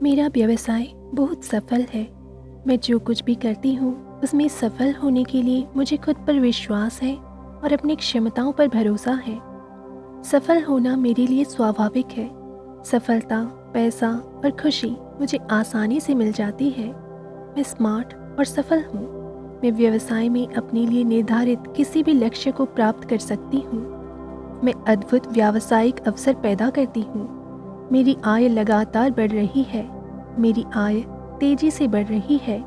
मेरा व्यवसाय बहुत सफल है। मैं जो कुछ भी करती हूँ उसमें सफल होने के लिए मुझे खुद पर विश्वास है और अपनी क्षमताओं पर भरोसा है। सफल होना मेरे लिए स्वाभाविक है। सफलता, पैसा और खुशी मुझे आसानी से मिल जाती है। मैं स्मार्ट और सफल हूँ। मैं व्यवसाय में अपने लिए निर्धारित किसी भी लक्ष्य को प्राप्त कर सकती हूँ। मैं अद्भुत व्यावसायिक अवसर पैदा करती हूँ। मेरी आय लगातार बढ़ रही है। मेरी आय तेजी से बढ़ रही है।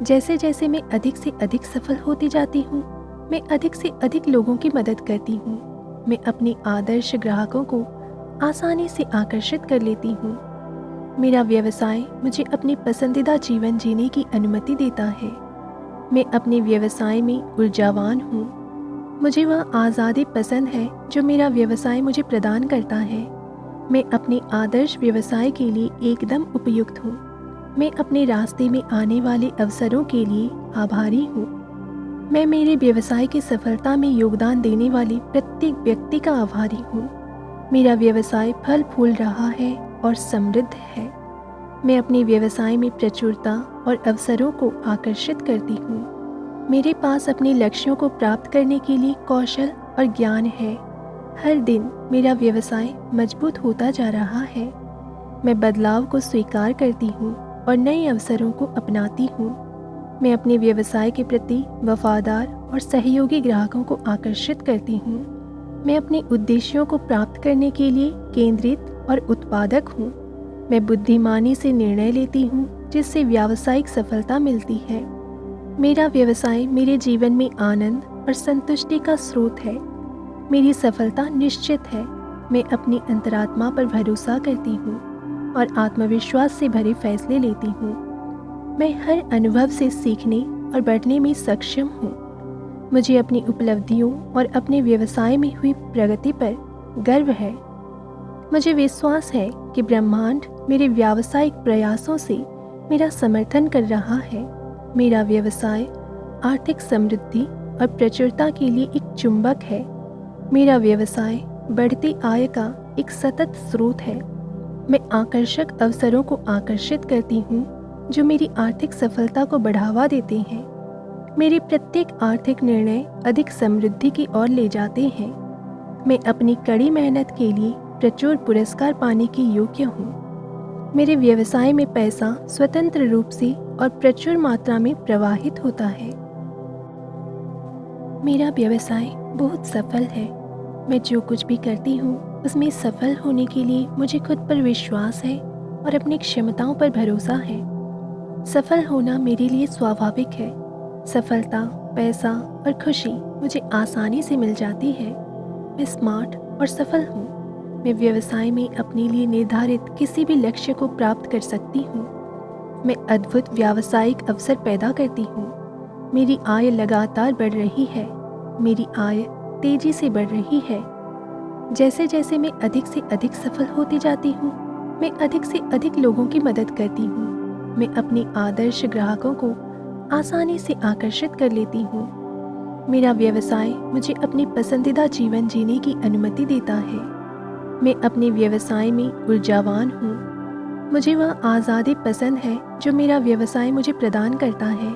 जैसे जैसे मैं अधिक से अधिक सफल होती जाती हूँ, मैं अधिक से अधिक लोगों की मदद करती हूँ। मैं अपने आदर्श ग्राहकों को आसानी से आकर्षित कर लेती हूँ। मेरा व्यवसाय मुझे अपनी पसंदीदा जीवन जीने की अनुमति देता है। मैं अपने व्यवसाय में ऊर्जावान हूँ। मुझे वह आज़ादी पसंद है जो मेरा व्यवसाय मुझे प्रदान करता है। मैं अपने आदर्श व्यवसाय के लिए एकदम उपयुक्त हूँ। मैं अपने रास्ते में आने वाले अवसरों के लिए आभारी हूँ। मैं मेरे व्यवसाय की सफलता में योगदान देने वाले प्रत्येक व्यक्ति का आभारी हूँ। मेरा व्यवसाय फल फूल रहा है और समृद्ध है। मैं अपने व्यवसाय में प्रचुरता और अवसरों को आकर्षित करती हूँ। मेरे पास अपने लक्ष्यों को प्राप्त करने के लिए कौशल और ज्ञान है। हर दिन मेरा व्यवसाय मजबूत होता जा रहा है। मैं बदलाव को स्वीकार करती हूँ और नए अवसरों को अपनाती हूँ। मैं अपने व्यवसाय के प्रति वफादार और सहयोगी ग्राहकों को आकर्षित करती हूँ। मैं अपने उद्देश्यों को प्राप्त करने के लिए केंद्रित और उत्पादक हूँ। मैं बुद्धिमानी से निर्णय लेती हूँ जिससे व्यावसायिक सफलता मिलती है। मेरा व्यवसाय मेरे जीवन में आनंद और संतुष्टि का स्रोत है। मेरी सफलता निश्चित है। मैं अपनी अंतरात्मा पर भरोसा करती हूँ और आत्मविश्वास से भरे फैसले लेती हूँ। मैं हर अनुभव से सीखने और बढ़ने में सक्षम हूँ। मुझे अपनी उपलब्धियों और अपने व्यवसाय में हुई प्रगति पर गर्व है। मुझे विश्वास है कि ब्रह्मांड मेरे व्यावसायिक प्रयासों से मेरा समर्थन कर रहा है। मेरा व्यवसाय आर्थिक समृद्धि और प्रचुरता के लिए एक चुंबक है। मेरा व्यवसाय बढ़ती आय का एक सतत स्रोत है। मैं आकर्षक अवसरों को आकर्षित करती हूँ जो मेरी आर्थिक सफलता को बढ़ावा देते हैं। मेरे प्रत्येक आर्थिक निर्णय अधिक समृद्धि की ओर ले जाते हैं। मैं अपनी कड़ी मेहनत के लिए प्रचुर पुरस्कार पाने के योग्य हूँ। मेरे व्यवसाय में पैसा स्वतंत्र रूप से और प्रचुर मात्रा में प्रवाहित होता है। मेरा व्यवसाय बहुत सफल है। मैं जो कुछ भी करती हूँ उसमें सफल होने के लिए मुझे खुद पर विश्वास है और अपनी क्षमताओं पर भरोसा है। सफल होना मेरे लिए स्वाभाविक है। सफलता, पैसा और खुशी मुझे आसानी से मिल जाती है। मैं स्मार्ट और सफल हूँ। मैं व्यवसाय में अपने लिए निर्धारित किसी भी लक्ष्य को प्राप्त कर सकती हूँ। मैं अद्भुत व्यावसायिक अवसर पैदा करती हूँ। मेरी आय लगातार बढ़ रही है। मेरी आय तेजी से बढ़ रही है। जैसे जैसे मैं अधिक से अधिक सफल होती जाती हूँ, मैं अधिक से अधिक लोगों की मदद करती हूँ। मैं अपने आदर्श ग्राहकों को आसानी से आकर्षित कर लेती हूँ। मेरा व्यवसाय मुझे अपनी पसंदीदा जीवन जीने की अनुमति देता है। मैं अपने व्यवसाय में ऊर्जावान हूँ। मुझे वह आज़ादी पसंद है जो मेरा व्यवसाय मुझे प्रदान करता है।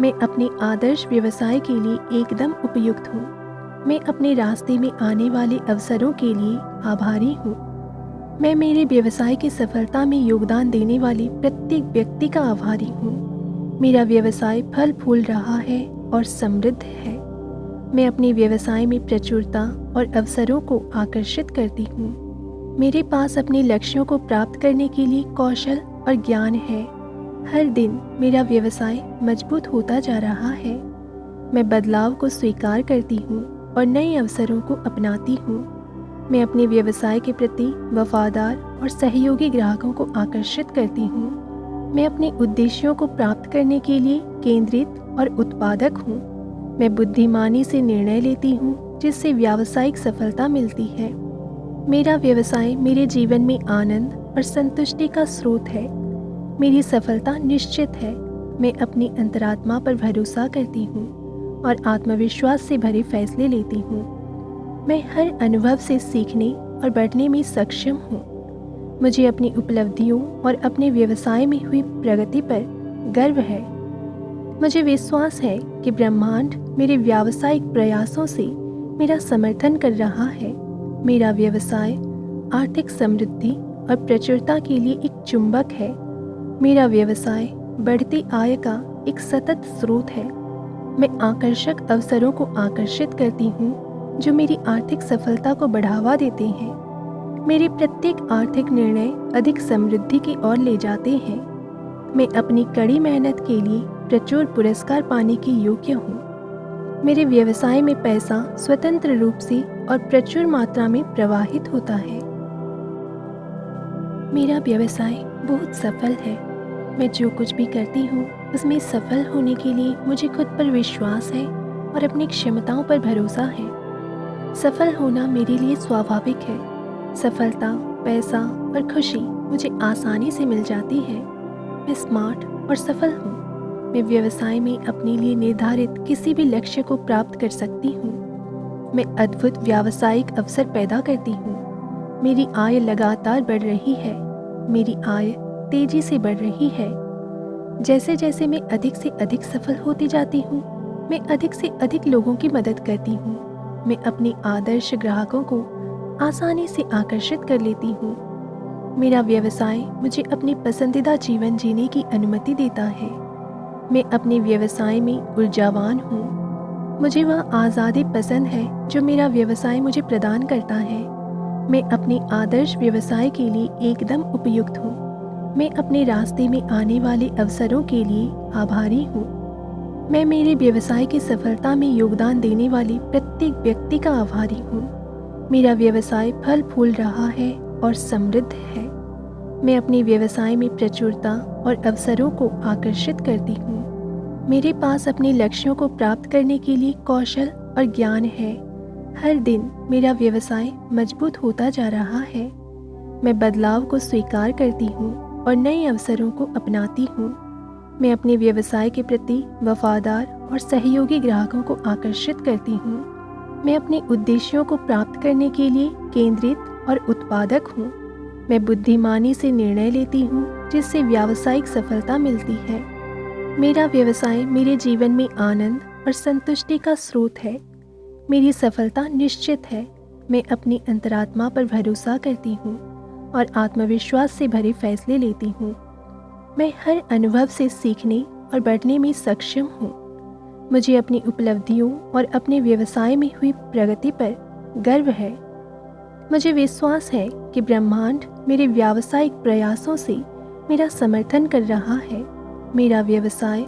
मैं अपने आदर्श व्यवसाय के लिए एकदम उपयुक्त हूँ। मैं अपने रास्ते में आने वाले अवसरों के लिए आभारी हूँ। मैं मेरे व्यवसाय की सफलता में योगदान देने वाले प्रत्येक व्यक्ति का आभारी हूँ। मेरा व्यवसाय फल फूल रहा है और समृद्ध है। मैं अपने व्यवसाय में प्रचुरता और अवसरों को आकर्षित करती हूँ। मेरे पास अपने लक्ष्यों को प्राप्त करने के लिए कौशल और ज्ञान है। हर दिन मेरा व्यवसाय मजबूत होता जा रहा है। मैं बदलाव को स्वीकार करती हूँ और नए अवसरों को अपनाती हूँ। मैं अपने व्यवसाय के प्रति वफादार और सहयोगी ग्राहकों को आकर्षित करती हूँ। मैं अपने उद्देश्यों को प्राप्त करने के लिए केंद्रित और उत्पादक हूँ। मैं बुद्धिमानी से निर्णय लेती हूँ जिससे व्यावसायिक सफलता मिलती है। मेरा व्यवसाय मेरे जीवन में आनंद और संतुष्टि का स्रोत है। मेरी सफलता निश्चित है। मैं अपनी अंतरात्मा पर भरोसा करती हूँ और आत्मविश्वास से भरे फैसले लेती हूँ। मैं हर अनुभव से सीखने और बढ़ने में सक्षम हूँ। मुझे अपनी उपलब्धियों और अपने व्यवसाय में हुई प्रगति पर गर्व है। मुझे विश्वास है कि ब्रह्मांड मेरे व्यावसायिक प्रयासों से मेरा समर्थन कर रहा है। मेरा व्यवसाय आर्थिक समृद्धि और प्रचुरता के लिए एक चुंबक है। मेरा व्यवसाय बढ़ती आय का एक सतत स्रोत है। मैं आकर्षक अवसरों को आकर्षित करती हूँ जो मेरी आर्थिक सफलता को बढ़ावा देते हैं। मेरे प्रत्येक आर्थिक निर्णय अधिक समृद्धि की ओर ले जाते हैं। मैं अपनी कड़ी मेहनत के लिए प्रचुर पुरस्कार पाने के योग्य हूँ। मेरे व्यवसाय में पैसा स्वतंत्र रूप से और प्रचुर मात्रा में प्रवाहित होता है। मेरा व्यवसाय बहुत सफल है। मैं जो कुछ भी करती हूँ उसमें सफल होने के लिए मुझे खुद पर विश्वास है और अपनी क्षमताओं पर भरोसा है। सफल होना मेरे लिए स्वाभाविक है। सफलता, पैसा और खुशी मुझे आसानी से मिल जाती है। मैं स्मार्ट और सफल हूँ। मैं व्यवसाय में अपने लिए निर्धारित किसी भी लक्ष्य को प्राप्त कर सकती हूँ। मैं अद्भुत व्यावसायिक अवसर पैदा करती हूँ। मेरी आय लगातार बढ़ रही है। मेरी आय तेजी से बढ़ रही है। जैसे जैसे मैं अधिक से अधिक सफल होती जाती हूँ, मैं अधिक से अधिक लोगों की मदद करती हूँ। मैं अपने आदर्श ग्राहकों को आसानी से आकर्षित कर लेती हूँ। मेरा व्यवसाय मुझे अपनी पसंदीदा जीवन जीने की अनुमति देता है। मैं अपने व्यवसाय में ऊर्जावान हूँ। मुझे वह आज़ादी पसंद है जो मेरा व्यवसाय मुझे प्रदान करता है। मैं अपने आदर्श व्यवसाय के लिए एकदम उपयुक्त हूँ। मैं अपने रास्ते में आने वाले अवसरों के लिए आभारी हूँ। मैं मेरे व्यवसाय की सफलता में योगदान देने वाले प्रत्येक व्यक्ति का आभारी हूँ। मेरा व्यवसाय फल फूल रहा है और समृद्ध है। मैं अपने व्यवसाय में प्रचुरता और अवसरों को आकर्षित करती हूँ। मेरे पास अपने लक्ष्यों को प्राप्त करने के लिए कौशल और ज्ञान है। हर दिन मेरा व्यवसाय मजबूत होता जा रहा है। मैं बदलाव को स्वीकार करती हूँ और नए अवसरों को अपनाती हूँ। मैं अपने व्यवसाय के प्रति वफादार और सहयोगी ग्राहकों को आकर्षित करती हूँ। मैं अपने उद्देश्यों को प्राप्त करने के लिए केंद्रित और उत्पादक हूँ। मैं बुद्धिमानी से निर्णय लेती हूँ जिससे व्यावसायिक सफलता मिलती है। मेरा व्यवसाय मेरे जीवन में आनंद और संतुष्टि का स्रोत है। मेरी सफलता निश्चित है। मैं अपनी अंतरात्मा पर भरोसा करती हूँ और आत्मविश्वास से भरे फैसले लेती हूँ। मैं हर अनुभव से सीखने और बढ़ने में सक्षम हूँ। मुझे अपनी उपलब्धियों और अपने व्यवसाय में हुई प्रगति पर गर्व है। मुझे विश्वास है कि ब्रह्मांड मेरे व्यावसायिक प्रयासों से मेरा समर्थन कर रहा है। मेरा व्यवसाय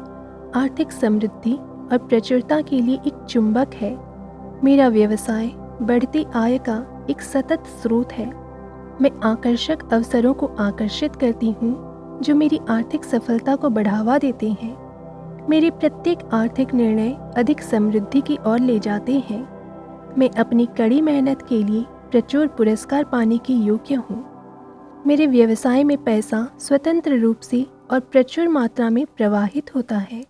आर्थिक समृद्धि और प्रचुरता के लिए एक चुंबक है। मेरा व्यवसाय बढ़ती आय का एक सतत स्रोत है। मैं आकर्षक अवसरों को आकर्षित करती हूँ जो मेरी आर्थिक सफलता को बढ़ावा देते हैं। मेरे प्रत्येक आर्थिक निर्णय अधिक समृद्धि की ओर ले जाते हैं। मैं अपनी कड़ी मेहनत के लिए प्रचुर पुरस्कार पाने के योग्य हूँ। मेरे व्यवसाय में पैसा स्वतंत्र रूप से और प्रचुर मात्रा में प्रवाहित होता है।